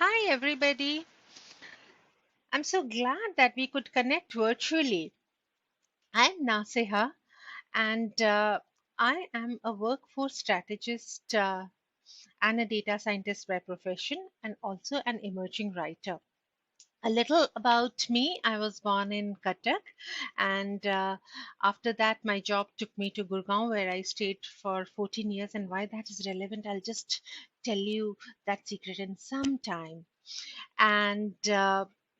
Hi, everybody. I'm so glad that we could connect virtually. I'm Naseha, and I am a workforce strategist and a data scientist by profession, and also an emerging writer. A little about me: I was born in Cuttack, and after that, my job took me to Gurgaon, where I stayed for 14 years. And why that is relevant, I'll just tell you that secret in some time. And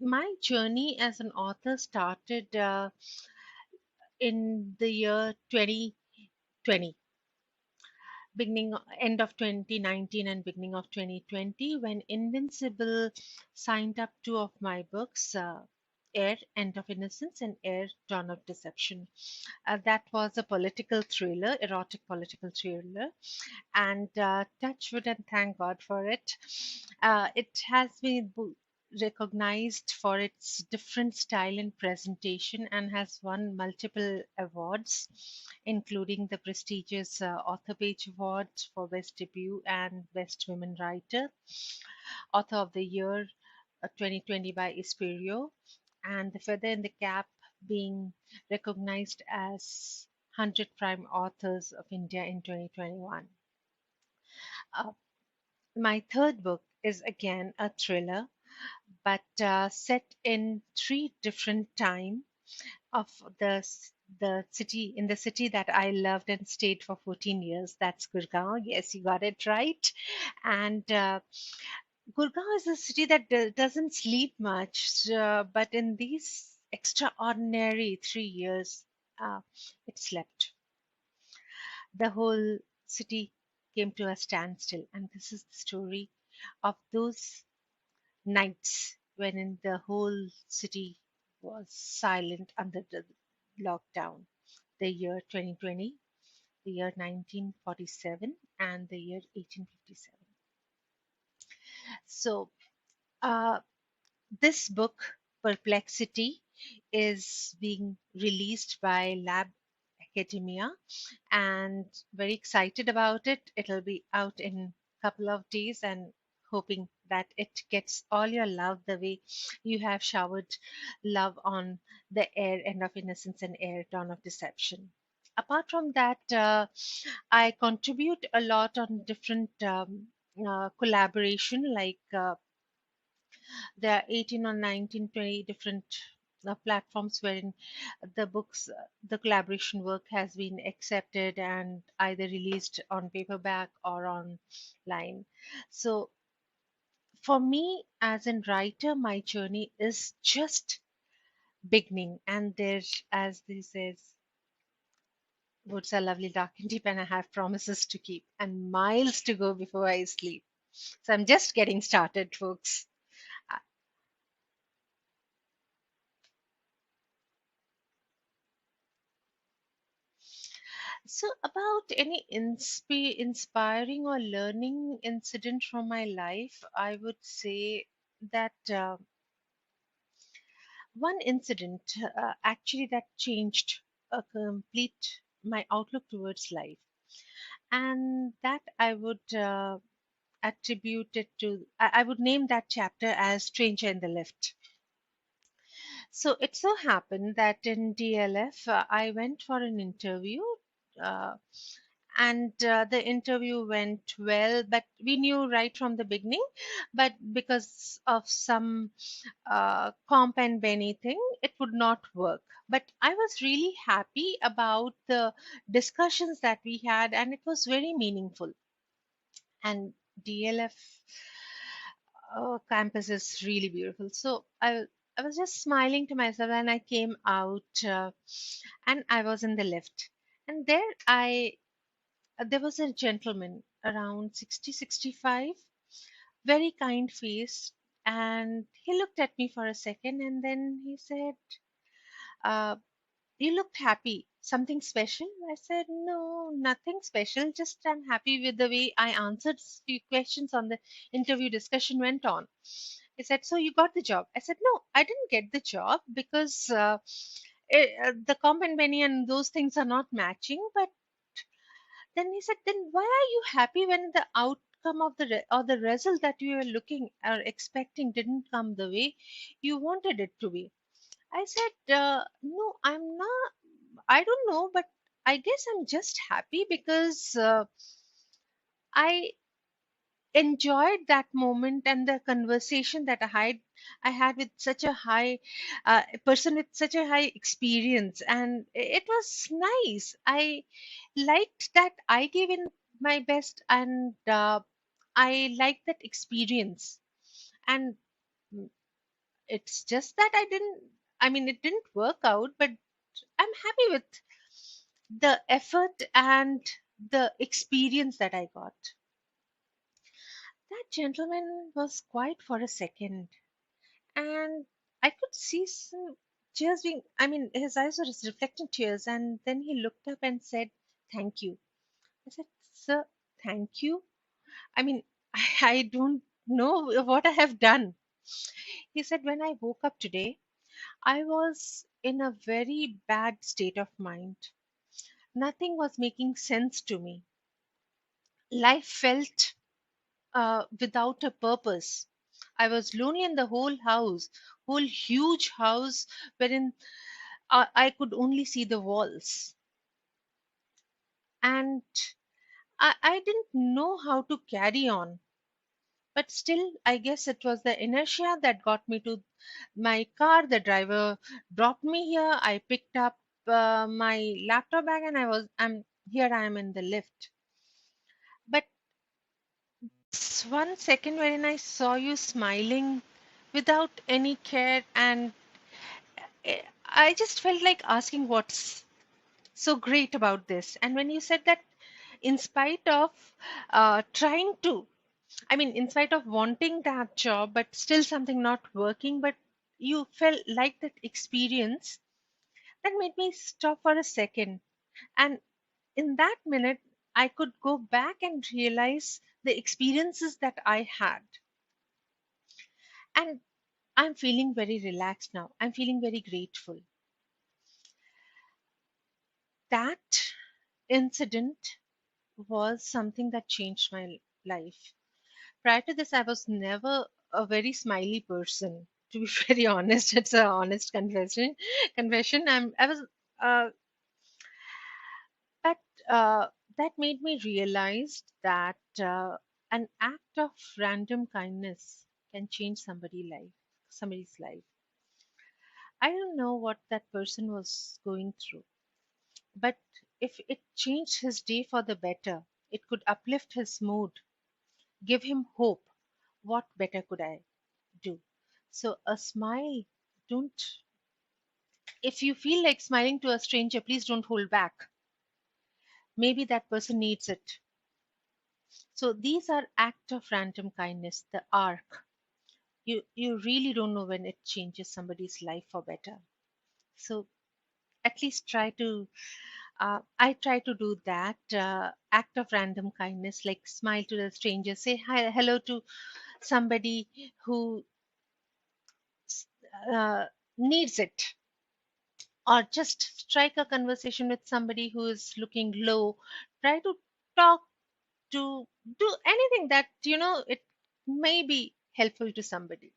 my journey as an author started in the year 2020, beginning end of 2019 and beginning of 2020, when Invincible signed up two of my books. Heir, End of Innocence, and Heir, Dawn of Deception. That was a political thriller, erotic political thriller, and touch wood and thank God for it. It has been recognized for its different style and presentation and has won multiple awards, including the prestigious Author Page Award for Best Debut and Best Women Writer, Author of the Year 2020 by Isperio, and the Feather in the Cap being recognized as 100 Prime Authors of India in 2021. Uh, my third book is again a thriller, but set in three different time of the city in the city that I loved and stayed for 14 years. That's Gurgaon. Yes, you got it right. And Gurgaon is a city that doesn't sleep much, but in these extraordinary 3 years, uh, it slept. The whole city came to a standstill, and this is the story of those nights when the whole city was silent under the lockdown. The year 2020, the year 1947, and the year 1857. So, uh, this book, Perplexity, is being released by Lab Academia, and very excited about it. It'll be out in a couple of days, and hoping that it gets all your love the way you have showered love on the Heir, End of Innocence, and Heir, Dawn of Deception. Apart from that, I contribute a lot on different collaboration, like there are 18 or 19, 20 different platforms wherein the collaboration work has been accepted and either released on paperback or online. So for me as a writer, my journey is just beginning, and there's, as this says, woods are lovely, dark and deep, and I have promises to keep and miles to go before I sleep. So I'm just getting started, folks. So, about any inspiring or learning incident from my life, I would say that one incident actually that changed a complete my outlook towards life, and that I would attribute it to. I would name that chapter as "Stranger in the Lift." So it so happened that in DLF, I went for an interview. Uh, and the interview went well, but we knew right from the beginning, but because of some comp and benny thing, it would not work. But I was really happy about the discussions that we had, and it was very meaningful. And DLF campus is really beautiful. So I was just smiling to myself, and I came out, and I was in the lift, and there was a gentleman around 60, 65, very kind face, and he looked at me for a second, and then he said, uh, "You looked happy. Something special?" I said, "No, nothing special. Just I'm happy with the way I answered few questions on the interview discussion went on." He said, "So you got the job?" I said, "No, I didn't get the job because the comp and benny and those things are not matching, but." Then he said, "Then why are you happy when the outcome outcome of or the result that you were looking or expecting didn't come the way you wanted it to be. I said, no, I'm not. I don't know, but I guess I'm just happy because I enjoyed that moment and the conversation that I had with such a high person with such a high experience, and it was nice. I liked that I gave in my best, and I liked that experience. And mm, it's just that I didn't. I mean, it didn't work out, but I'm happy with the effort and the experience that I got. That gentleman was quiet for a second, and I could see some tears being, I mean, his eyes were reflecting tears, and then he looked up and said, "Thank you." I said, "Sir, thank you? I mean, I don't know what I have done." He said, "When I woke up today, I was in a very bad state of mind. Nothing was making sense to me. Life felt without a purpose. I was lonely in the whole huge house, wherein I could only see the walls. And I didn't know how to carry on. But still, I guess it was the inertia that got me to my car. The driver dropped me here. I picked up my laptop bag, and I'm here. I am in the lift. But 1 second wherein I saw you smiling without any care, and I just felt like asking what's so great about this. And when you said that, in spite of trying to, I mean, in spite of wanting that job, but still something not working, but you felt like that experience, that made me stop for a second. And in that minute, I could go back and realize the experiences that I had. And I'm feeling very relaxed now. I'm feeling very grateful. That incident was something that changed my life. Prior to this, I was never a very smiley person. To be very honest, it's a honest confession. Confession. I was, uh, but that made me realize that an act of random kindness can change somebody's life. I don't know what that person was going through, but if it changed his day for the better, it could uplift his mood, give him hope. What better could I do? So, a smile, don't, if you feel like smiling to a stranger, please don't hold back. Maybe that person needs it. So, these are acts of random kindness, the arc. You really don't know when it changes somebody's life for better. So, at least I try to do that act of random kindness, like smile to the stranger, say hi, hello to somebody who uh, needs it, or just strike a conversation with somebody who is looking low. Try to talk, to do anything that it may be helpful to somebody.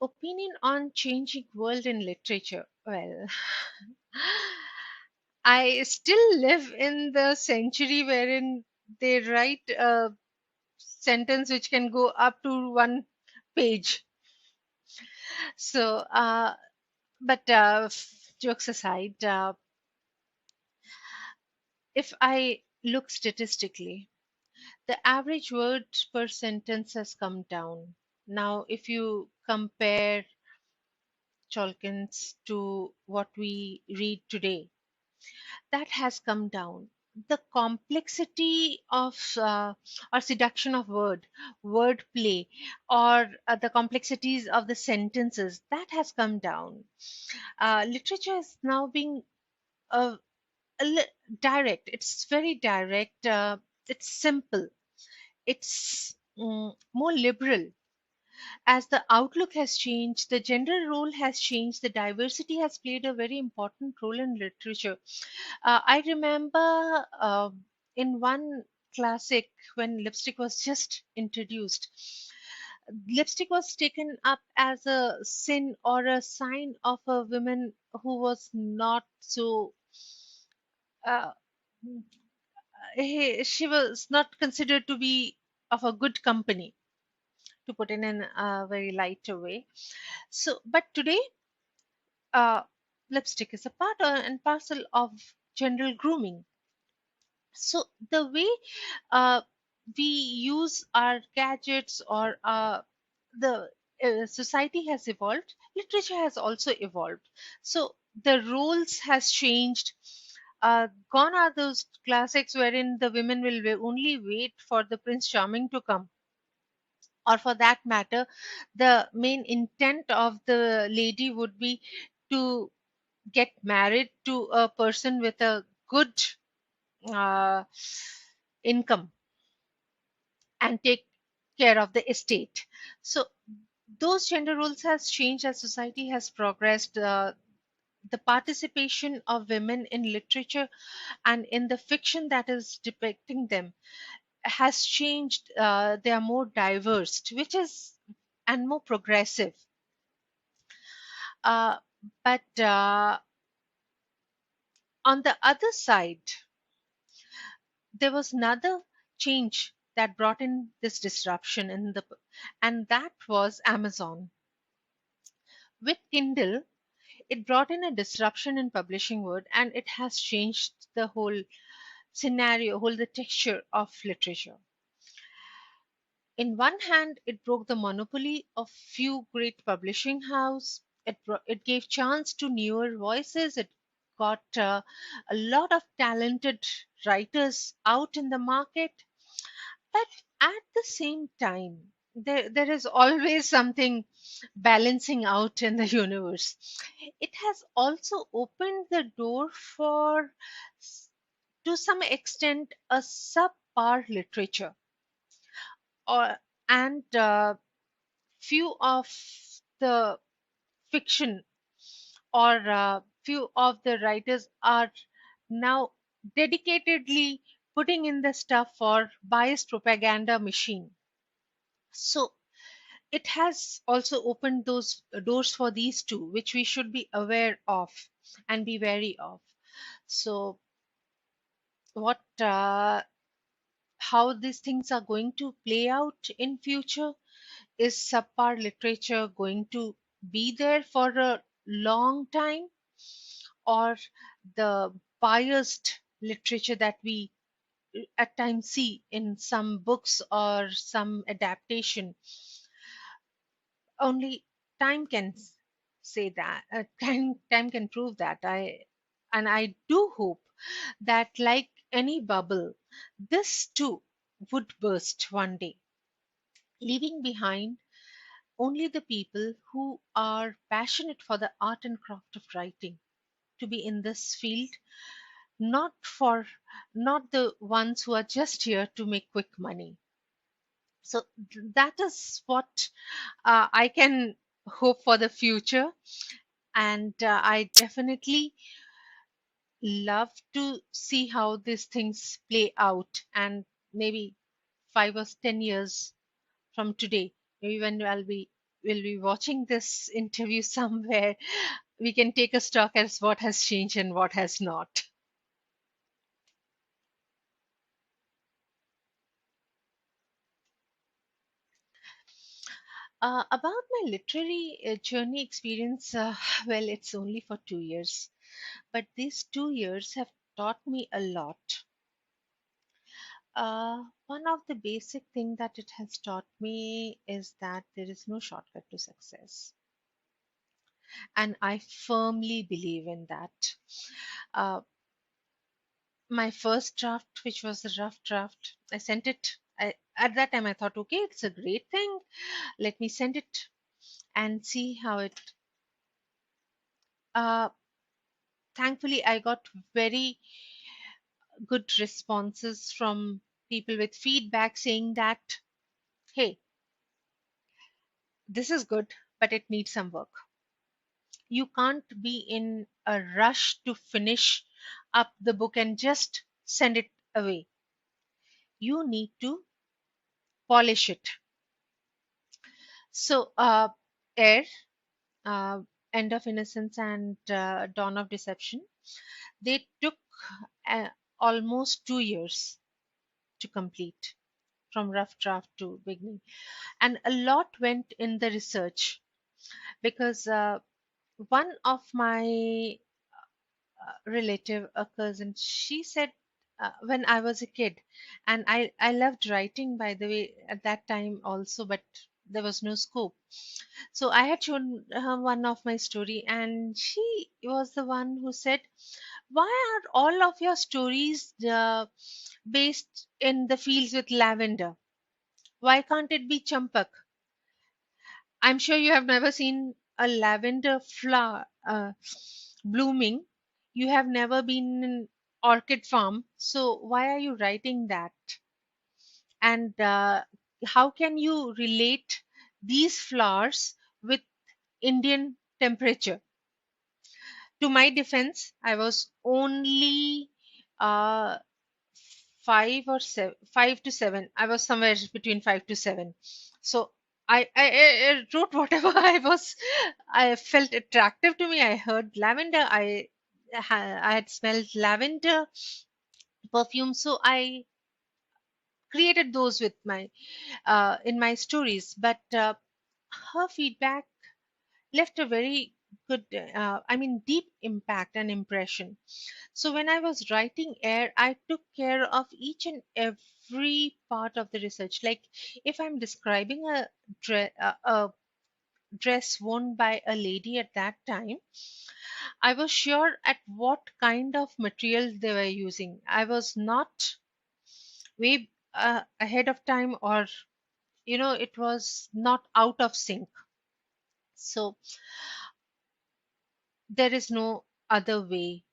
Opinion on changing world in literature. Well, I still live in the century wherein they write a sentence which can go up to 1 page. So but jokes aside, if I look statistically, the average words per sentence has come down. Now, if you compare Chalkins to what we read today, that has come down. The complexity of or seduction of wordplay, or the complexities of the sentences, that has come down. Literature is now being uh, direct. It's very direct. It's simple. It's more liberal. as the outlook has changed, the gender role has changed, the diversity has played a very important role in literature. I remember in one classic, when lipstick was just introduced, lipstick was taken up as a sin or a sign of a woman who was not so. Uh, she was not considered to be of a good company, to put it in a very lighter way. So, but today, uh, lipstick is a part and parcel of general grooming. So the way uh, we use our gadgets or the society has evolved, literature has also evolved. So the roles has changed. Gone are those classics wherein the women will only wait for the prince charming to come, or for that matter the main intent of the lady would be to get married to a person with a good uh, income and take care of the estate. So those gender roles has changed as society has progressed. The participation of women in literature and in the fiction that is depicting them has changed. They are more diverse, which is and more progressive. Uh, but on the other side, there was another change that brought in this disruption in the, and that was Amazon. With Kindle, it brought in a disruption in publishing world, and it has changed the whole scenario, whole the texture of literature. In one hand, it broke the monopoly of few great publishing house. It gave chance to newer voices. It got a lot of talented writers out in the market. But at the same time, there is always something balancing out in the universe. It has also opened the door for, to some extent, a subpar literature, or and few of the fiction, or few of the writers are now dedicatedly putting in the stuff for biased propaganda machine. So it has also opened those doors for these two, which we should be aware of and be wary of. So what how these things are going to play out in future, is subpar literature going to be there for a long time, or the biased literature that we at times see in some books or some adaptation, only time can say that, time can prove that. I do hope that, like any bubble, this too would burst one day, leaving behind only the people who are passionate for the art and craft of writing to be in this field, not for, not the ones who are just here to make quick money. So that is what I can hope for the future. And I definitely love to see how these things play out. And maybe 5 or 10 years from today, maybe when will be watching this interview somewhere, we can take a stock as what has changed and what has not. About my literary journey experience, well, it's only for 2 years, but these 2 years have taught me a lot. One of the basic thing that it has taught me is that there is no shortcut to success, and I firmly believe in that. Uh, my first draft, which was a rough draft, I sent it. At that time, I thought, okay, it's a great thing. Let me send it and see how it. Uh, Thankfully, I got very good responses from people with feedback saying that, hey, this is good, but it needs some work. You can't be in a rush to finish up the book and just send it away. You need to polish it. So, Air, uh, End of Innocence, and Dawn of Deception, they took uh, almost 2 years to complete, from rough draft to beginning. And a lot went in the research because one of my relative, a cousin, she said, when I was a kid, and I loved writing, by the way, at that time also, but there was no scope. So I had shown her one of my story, and she was the one who said, "Why are all of your stories based in the fields with lavender? Why can't it be champak?" I'm sure you have never seen a lavender flower blooming. You have never been in orchid farm, so why are you writing that? And how can you relate these flowers with Indian temperature? To my defense, I was only uh, 5 to 7. I was somewhere between 5 to 7. So I wrote whatever I felt attractive to me. I heard lavender. I had smelled lavender perfume, so I created those with my in my stories. But her feedback left a very good, deep impact and impression. So when I was writing Air, I took care of each and every part of the research. Like if I'm describing a dress worn by a lady at that time, I was sure at what kind of material they were using. I was not way ahead of time, or it was not out of sync. So there is no other way.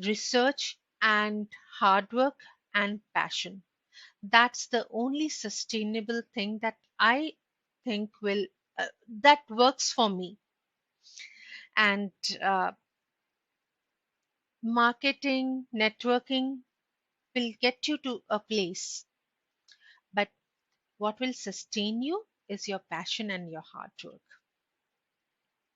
Research and hard work and passion. That's the only sustainable thing that I think that works for me. And uh, marketing, networking will get you to a place, but what will sustain you is your passion and your hard work.